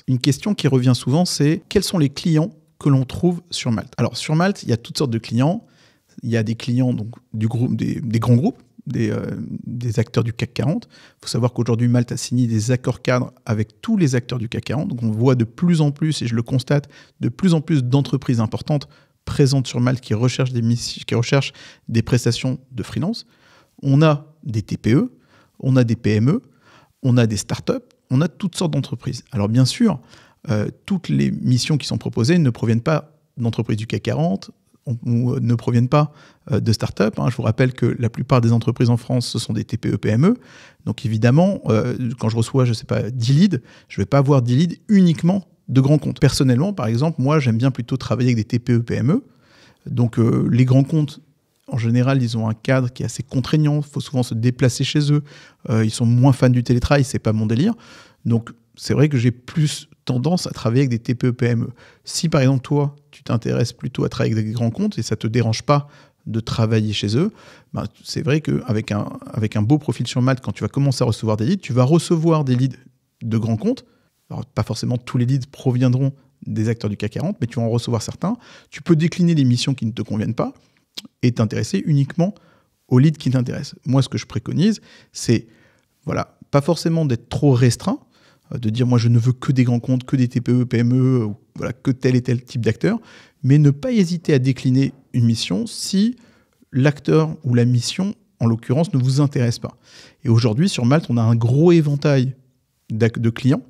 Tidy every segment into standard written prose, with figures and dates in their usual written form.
Une question qui revient souvent, c'est quels sont les clients que l'on trouve sur Malte? Alors sur Malte, il y a toutes sortes de clients. Il y a des clients donc, du groupe, des grands groupes, des acteurs du CAC 40. Il faut savoir qu'aujourd'hui, Malte a signé des accords cadres avec tous les acteurs du CAC 40. Donc on voit de plus en plus, et je le constate, de plus en plus d'entreprises importantes présentes sur Malte qui recherchent des prestations de freelance. On a des TPE, on a des PME, on a des startups, on a toutes sortes d'entreprises. Alors bien sûr, toutes les missions qui sont proposées ne proviennent pas d'entreprises du CAC 40 ou ne proviennent pas de start-up. Je vous rappelle que la plupart des entreprises en France, ce sont des TPE-PME. Donc évidemment, quand je reçois, 10 leads, je ne vais pas avoir 10 leads uniquement de grands comptes. Personnellement, par exemple, moi, j'aime bien plutôt travailler avec des TPE-PME. Donc les grands comptes, en général, ils ont un cadre qui est assez contraignant. Il faut souvent se déplacer chez eux. Ils sont moins fans du télétravail, c'est pas mon délire. Donc c'est vrai que j'ai plus tendance à travailler avec des TPE-PME. Si par exemple toi, tu t'intéresses plutôt à travailler avec des grands comptes et ça ne te dérange pas de travailler chez eux, c'est vrai qu'avec un beau profil sur Malte, quand tu vas commencer à recevoir des leads, tu vas recevoir des leads de grands comptes. Alors pas forcément tous les leads proviendront des acteurs du CAC 40, mais tu vas en recevoir certains. Tu peux décliner les missions qui ne te conviennent pas et t'intéresser uniquement aux leads qui t'intéressent. Moi, ce que je préconise, c'est pas forcément d'être trop restreint, de dire moi je ne veux que des grands comptes, que des TPE, PME, que tel et tel type d'acteur, mais ne pas hésiter à décliner une mission si l'acteur ou la mission, en l'occurrence, ne vous intéresse pas. Et aujourd'hui, sur Malte, on a un gros éventail de clients.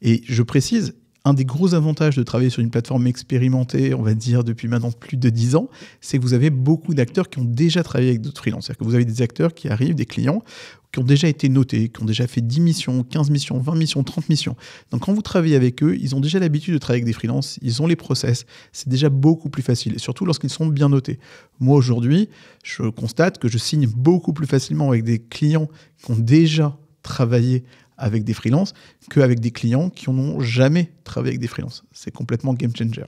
Et je précise, un des gros avantages de travailler sur une plateforme expérimentée, on va dire depuis maintenant plus de 10 ans, c'est que vous avez beaucoup d'acteurs qui ont déjà travaillé avec d'autres freelances. C'est-à-dire que vous avez des acteurs qui arrivent, des clients, qui ont déjà été notés, qui ont déjà fait 10 missions, 15 missions, 20 missions, 30 missions. Donc quand vous travaillez avec eux, ils ont déjà l'habitude de travailler avec des freelances, ils ont les process, c'est déjà beaucoup plus facile, et surtout lorsqu'ils sont bien notés. Moi aujourd'hui, je constate que je signe beaucoup plus facilement avec des clients qui ont déjà travaillé avec des freelances qu'avec des clients qui n'ont jamais travaillé avec des freelances. C'est complètement game changer.